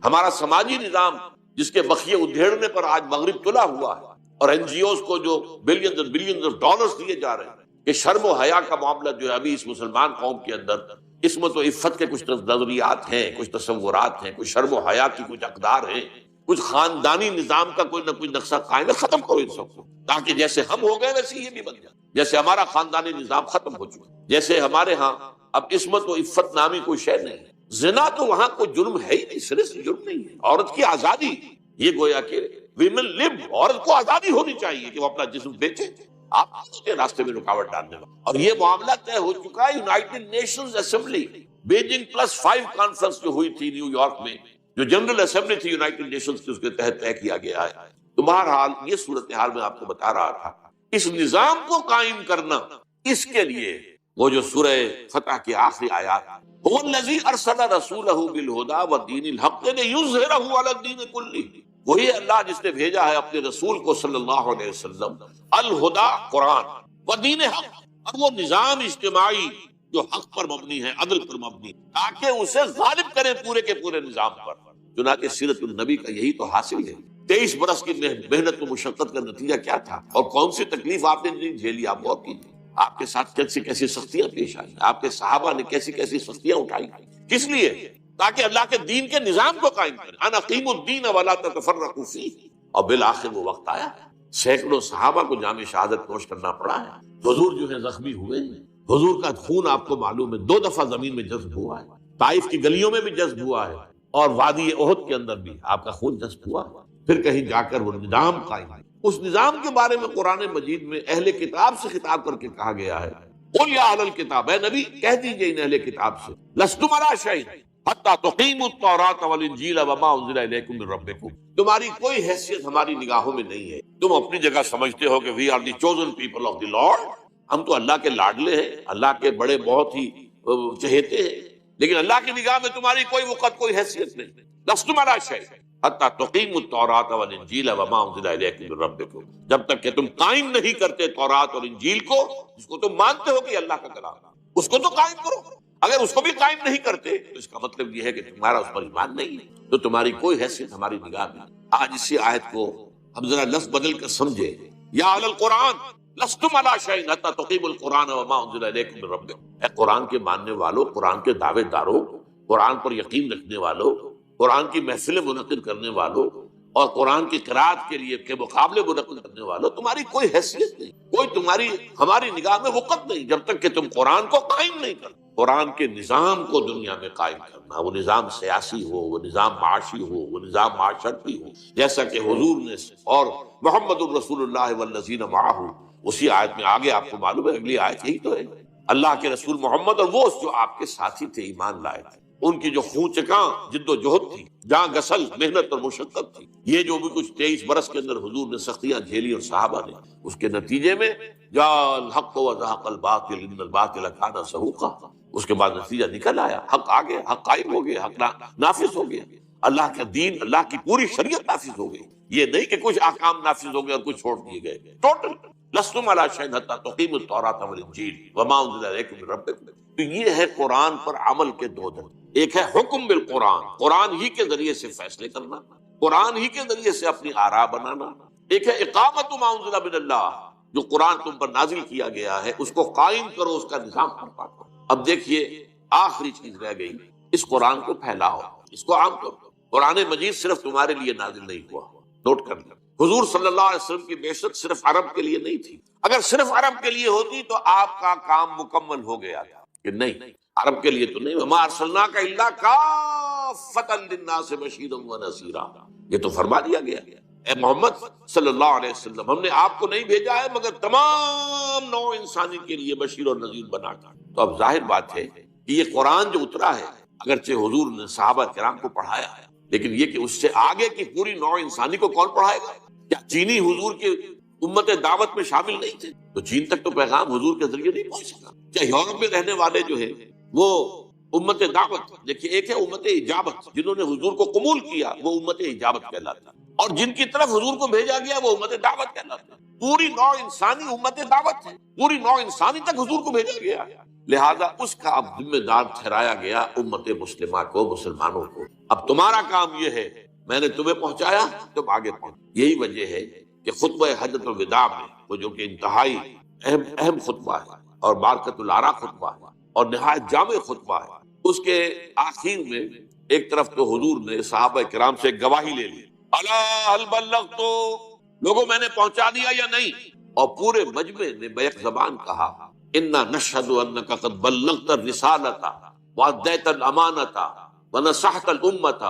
ہمارا سماجی نظام جس کے بخیے ادھیڑنے پر آج مغرب تلا ہوا ہے، اور این جی اوز کو جو بلینز اور بلینز آف ڈالرز دیے جا رہے ہیں، کہ شرم و حیا کا معاملہ جو ہے ابھی اس مسلمان قوم کے اندر عصمت و عفت کے کچھ نظریات ہیں، کچھ تصورات ہیں، کچھ شرم و حیا کی کچھ اقدار ہیں، کچھ خاندانی نظام کا کوئی نہ کوئی نقشہ قائم ہے، ختم کرو ان سب کو، تاکہ جیسے ہم ہو گئے ویسے یہ بھی بن جائے، جیسے ہمارا خاندانی نظام ختم ہو چکا، جیسے ہمارے ہاں اب عصمت و عفت نامی کوئی شے نہیں ہے، زنا تو وہاں کوئی جرم ہے ہی نہیں، سرے سے جرم نہیں ہے، عورت کی آزادی، یہ گویا کہ ویمن لیو، عورت کو آزادی ہونی چاہیے کہ وہ اپنا جسم بیچے، آپ کے راستے میں رکاوٹ ڈالنے والا۔ اور یہ معاملہ طے ہو چکا ہے United nations assembly, Beijing +5 conference جو ہوئی تھی نیو یارک میں، جو جنرل اسمبلی تھی یونائٹڈ نیشنز کی، اس کے تحت طے کیا گیا ہے۔ تو بہرحال یہ صورتحال میں آپ کو بتا رہا تھا، اس نظام کو قائم کرنا، اس کے لیے وہ جو سورہ فتح کی آخری آیات، هو الذی ارسل رسولہ بالہدی ودین الحق لیظہرہ علی الدین کلہ، وہی اللہ جس نے بھیجا ہے اپنے رسول کو صلی اللہ علیہ وسلم، الہدا قرآن، ودین حق، اور وہ نظام اجتماعی جو حق پر مبنی ہے، عدل پر مبنی، تاکہ اسے غالب کرے پورے کے پورے نظام پر۔ چنانچہ سیرت النبی کا یہی تو حاصل ہے۔ 23 برس کی محنت و مشقت کا نتیجہ کیا تھا، اور کون سی تکلیف آپ نے نہیں جھیلی، آپ غور کیجیے، آپ کے ساتھ کیسی کیسی سختیاں پیش آئی، آپ کے صحابہ نے کیسی کیسی سختیاں اٹھائی، کس لیے؟ تاکہ اللہ کے دین کے نظام کو قائم کریں، ان اقیموا الدین ولا تتفرقوا فیہ۔ اور بالآخر وہ وقت آیا، سینکڑوں صحابہ کو جام شہادت نوش کرنا پڑا ہے، حضور جو ہے زخمی ہوئے ہیں، حضور کا خون آپ کو معلوم ہے 2 دفعہ زمین میں جذب ہوا ہے، طائف کی گلیوں میں بھی جذب ہوا ہے، اور وادی احد کے اندر بھی آپ کا خون جذب ہوا ہے۔ پھر کہیں جا کر وہ نظام قائم ہے۔ اس نظام کے بارے میں قرآن مجید میں اہل کتاب سے خطاب کر کے کہا گیا ہے، قل یا اہل الکتاب، اے نبی کہہ دیجئے ان اہل کتاب سے، لستم علی شیء حتی تقیموا التوراۃ والانجیل وما انزل الیکم من ربکم، تمہاری کوئی حیثیت ہماری نگاہوں میں نہیں ہے، تم اپنی جگہ سمجھتے ہو کہ we are the chosen people of the lord, ہم تو اللہ کے لاڈلے ہیں، اللہ کے بڑے بہت ہی چہیتے ہیں، لیکن اللہ کی نگاہ میں تمہاری کوئی وقت کوئی حیثیت نہیں۔ لستم علی شیء حتی تقیموا التوراۃ والانجیل وما انزل الیکم من ربکم، جب تک کہ تم قائم نہیں کرتے تورات اور انجیل کو، جس کو تم مانتے ہو کہ اللہ کا کلام، اس کو تو قائم کرو۔ اگر اس کو بھی قائم نہیں کرتے تو اس کا مطلب یہ ہے کہ تمہارا اس پر ایمان نہیں ہے، تو تمہاری کوئی حیثیت ہماری نگاہ میں۔ آج اسی آیت کو ہم ذرا لفظ بدل کر سمجھے، یا اہل القرآن لستم علی شیء حتی تقیموا القرآن وما انزل الیکم من ربکم، اے قرآن کے ماننے والوں، قرآن کے دعوے داروں، قرآن پر یقین رکھنے والوں، قرآن کی محفلیں منعقد کرنے والوں، اور قرآن کی قرأت کے لیے کے مقابلے منعقد کرنے والوں، تمہاری کوئی حیثیت نہیں، کوئی تمہاری ہماری نگاہ میں وقت نہیں، جب تک کہ تم قرآن کو قائم نہیں کرتے۔ قرآن کے نظام کو دنیا میں قائم کرنا، وہ نظام سیاسی ہو، وہ نظام معاشی ہو، وہ نظام معاشرتی ہو، جیسا کہ حضور نے اور محمد الرسول اللہ والذین معہ، اسی آیت میں آگے آپ کو معلوم ہے اگلی آیت یہی تو ہے، اللہ کے رسول محمد اور وہ جو آپ کے ساتھی تھے، ایمان لائے تھے، ان کی جو خون چکاں جد و جہد تھی، جاں گسل محنت اور مشقت تھی، یہ جو بھی کچھ 23 برس کے اندر حضور نے سختیاں جھیلی اور صحابہ نے، اس کے نتیجے میں جاء الحق وزهق الباطل ان الباطل كان زهوقا، اس کے بعد نتیجہ نکل آیا، حق آ گیا، حق قائم ہو گیا، حق نافذ ہو گیا۔ اللہ کا دین، اللہ کی پوری شریعت نافذ ہو گئی. یہ نہیں کہ کچھ احکام نافذ ہو گئے اور کچھ چھوڑ دیے گئے. ٹوٹل لستم علی شیء حتی تقیموا التوراۃ والانجیل وما انزل الیکم من ربکم. تو یہ ہے قرآن پر عمل کے دو درجے. ایک ہے حکم بالقرآن، قرآن ہی کے ذریعے سے فیصلے کرنا، قرآن ہی کے ذریعے سے اپنی آراء بنانا. ایک ہے اقامت ما انزل من اللہ، جو قرآن تم پر نازل کیا گیا ہے اس کو قائم کرو، اس کا نظام برپا کرو. اب دیکھیے آخری چیز رہ گئی، اس قرآن کو پھیلاؤ، اس کو عام کرو. قرآن مجید صرف تمہارے لیے نازل نہیں ہوا، نوٹ کر لیں. حضور صلی اللہ علیہ وسلم کی بعثت صرف عرب کے لیے نہیں تھی. اگر صرف عرب کے لیے ہوتی تو آپ کا کام مکمل ہو گیا تھا، کہ نہیں، عرب کے لیے تو نہیں. وما ارسلناک الا کافۃ للناس بشیرا ونذیرا، یہ تو فرما دیا گیا، اے محمد صلی اللہ علیہ وسلم ہم نے آپ کو نہیں بھیجا ہے مگر تمام نوع انسانی کے لیے بشیر اور نذیر بنا کر. تو اب ظاہر بات ہے کہ یہ قرآن جو اترا ہے، اگرچہ حضور نے صحابہ کرام کو پڑھایا ہے، لیکن یہ کہ اس سے آگے کی پوری نوع انسانی کو کون پڑھائے گا؟ کیا چینی حضور کے امت دعوت میں شامل نہیں تھے؟ تو چین تک تو پیغام حضور کے ذریعے نہیں پہنچ سکا. کیا یورپ میں رہنے والے جو ہیں وہ امت دعوت، دیکھیے ایک ہے امت اجابت، جنہوں نے حضور کو قبول کیا وہ امت اجابت کہلاتا، اور جن کی طرف حضور کو بھیجا گیا وہ امت دعوت کہلاتا. پوری نوع انسانی امت دعوت ہے، پوری نوع انسانی تک حضور کو بھیجا گیا، لہذا اس کا اب ذمہ دار ٹھہرایا گیا امت مسلمہ کو، مسلمانوں کو. اب تمہارا کام یہ ہے، میں نے تمہیں پہنچایا، تم آگے پہنچ. یہی وجہ ہے کہ خطبہ حجۃ الوداع میں، وہ جو کہ انتہائی اہم خطبہ ہے اور بارکۃ الآراء خطبہ ہے اور نہایت جامع خطبہ ہے، اس کے آخر میں ایک طرف تو حضور نے صحابہ کرام سے گواہی لے لی، الا هل بلغت، لوگوں میں نے پہنچا دیا یا نہیں؟ اور پورے مجمع نے بیک زبان کہا، انا نشهد انك قد بلغت الرسالة واديت الامانة ونصحت الامة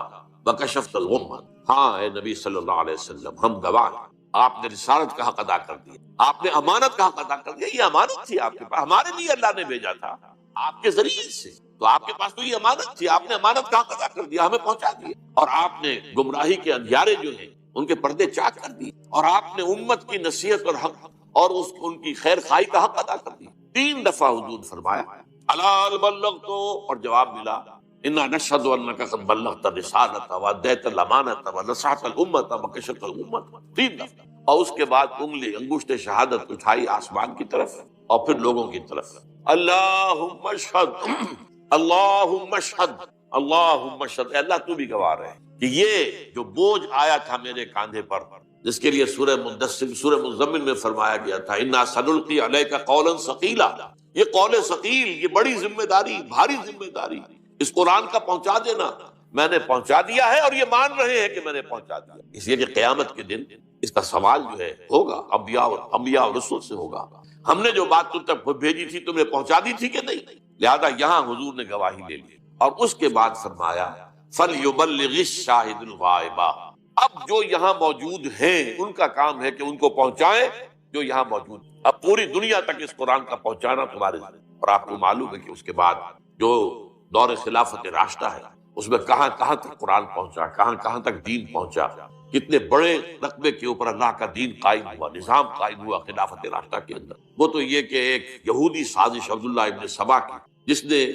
وكشفت الغمة. ہاں اے نبی صلی اللہ علیہ وسلم، ہم گواہ ہیں، آپ نے رسالت کا حق ادا کر دیا، آپ نے امانت کا حق ادا کر دیا. یہ امانت تھی آپ کے پاس، ہمارے لیے اللہ نے بھیجا تھا آپ کے ذریعے سے، تو آپ کے پاس تو یہ امانت تھی، آپ نے امانت کا حق ادا کر دیا، ہمیں پہنچا دیا. اور آپ نے گمراہی کے اندھیارے جو ہیں ان کے پردے چاک کر دیے، اور آپ نے امت کی نصیحت اور حق اور ان کی خیر خواہی کا حق ادا کر دیا. 3 دفعہ حضور فرمایا الا هل بلغت، اور جواب ملا انا نشهد انك قد بلغت الرسالة واديت الامانة ونصحت الامة وكشفت الغمة. 3 دفعہ. اور اس کے بعد انگشت شہادت اٹھائی آسمان کی طرف اور پھر لوگوں کی طرف، اللہم اشہد، اللہم اشہد، اللہم اشہد، اے اللہ تو بھی گواہ رہے کہ یہ جو بوجھ آیا تھا میرے کاندھے پر، جس کے لیے سورہ مدثر، سورہ مزمل میں فرمایا گیا تھا انا سنلقی علیک قولا ثقیلا، یہ قول ثقیل، یہ بڑی ذمہ داری، بھاری ذمہ داری، اس قرآن کا پہنچا دینا، میں نے پہنچا دیا ہے اور یہ مان رہے ہیں کہ میں نے پہنچا دیا. اس لیے کہ قیامت کے دن اس کا سوال جو ہے ہوگا، انبیاء اور رسول سے ہوگا، ہم نے جو بات تم تک بھیجی تھی تم نے پہنچا دی تھی کہ نہیں؟ لہذا یہاں حضور نے گواہی لے لی، اور اس کے بعد فرمایا فَلْيُبَلِّغِ الشَّاهِدُ الْغَائِبَ، اب جو یہاں موجود ہیں ان کا کام ہے کہ ان کو پہنچائیں جو یہاں موجود ہیں. اب پوری دنیا تک اس قرآن کا پہنچانا تمہارے ذمہ. اور آپ کو معلوم ہے کہ اس کے بعد جو دور خلافت راشدہ ہے اس میں کہاں کہاں تک قرآن پہنچا، کہاں کہاں تک دین پہنچا، کتنے بڑے رقبے کے اوپر اللہ کا دین قائم ہوا، نظام قائم ہوا خلافت راشدہ کے اندر. وہ تو یہ کہ ایک یہودی سازش عبداللہ ابن سبا کی، جس نے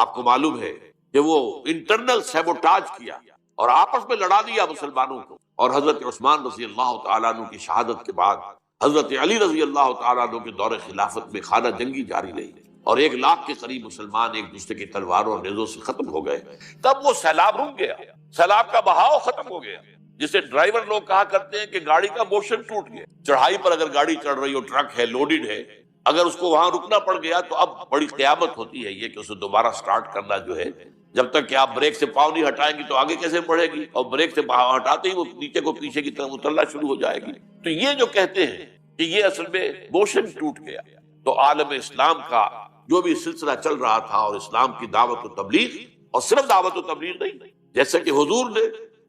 آپ کو معلوم ہے کہ وہ انٹرنل سیبوٹاج کیا اور آپس میں لڑا دیا مسلمانوں کو. اور حضرت عثمان رضی اللہ تعالیٰ عنہ کی شہادت کے بعد حضرت علی رضی اللہ تعالیٰ عنہ کے دور خلافت میں خانہ جنگی جاری رہی اور 1 لاکھ کے قریب مسلمان ایک دوسرے کی تلواروں اور نیزوں سے ختم ہو گئے. تب وہ سیلاب رک گیا، سیلاب کا بہاؤ ختم ہو گیا، جسے ڈرائیور لوگ کہا کرتے ہیں کہ گاڑی کا موشن ٹوٹ گیا. چڑھائی پر اگر گاڑی چڑھ رہی ہو، ٹرک ہے، لوڈڈ ہے، اگر اس کو وہاں رکنا پڑ گیا تو اب بڑی قیامت ہوتی ہے یہ کہ اسے دوبارہ سٹارٹ کرنا جو ہے، جب تک کہ آپ بریک سے پاؤں نہیں ہٹائیں گی تو آگے کیسے بڑھے گی، اور بریک سے پاؤں ہٹاتے ہی وہ نیچے کو پیچھے کی طرف اترنا شروع ہو جائے گی. تو یہ جو کہتے ہیں کہ یہ اصل میں موشن ٹوٹ گیا. تو عالم اسلام کا جو بھی سلسلہ چل رہا تھا اور اسلام کی دعوت و تبلیغ، اور صرف دعوت و تبلیغ نہیں، جیسے کہ حضور نے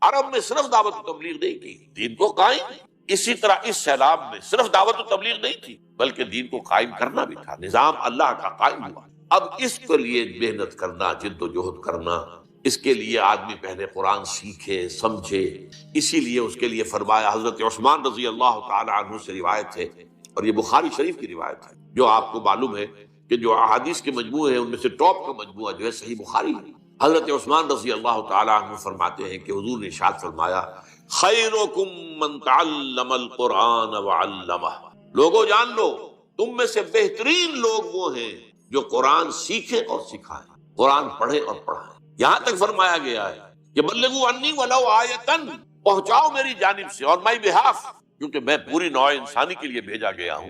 عرب میں صرف دعوت و تبلیغ نہیں کی، دین کو قائم، اسی طرح اس سیلاب میں صرف دعوت و تبلیغ نہیں تھی بلکہ دین کو قائم کرنا بھی تھا، نظام اللہ کا قائم ہوا. اب اس کے لیے محنت کرنا، جد و جہد کرنا، اس کے لیے آدمی پہلے قرآن سیکھے، سمجھے. اسی لیے اس کے لیے فرمایا، حضرت عثمان رضی اللہ تعالی عنہ سے روایت ہے، اور یہ بخاری شریف کی روایت ہے، جو آپ کو معلوم ہے کہ جو احادیث کے مجموعے ہیں ان میں سے ٹاپ کا مجموعہ جو ہے صحیح بخاری ہے. حضرت عثمان رضی اللہ تعالیٰ عنہ فرماتے ہیں کہ حضور نے ارشاد فرمایا خیرکم من تعلم القرآن وعلمہ، لوگوں جان لو تم میں سے بہترین لوگ وہ ہیں جو قرآن سیکھے اور سکھائیں، قرآن پڑھے اور پڑھائیں۔ یہاں تک فرمایا گیا ہے کہ بلغوا عنی ولو آیتن، پہنچاؤ میری جانب سے اور مائی بہاف، کیونکہ میں پوری نوع انسانی کے لیے بھیجا گیا ہوں۔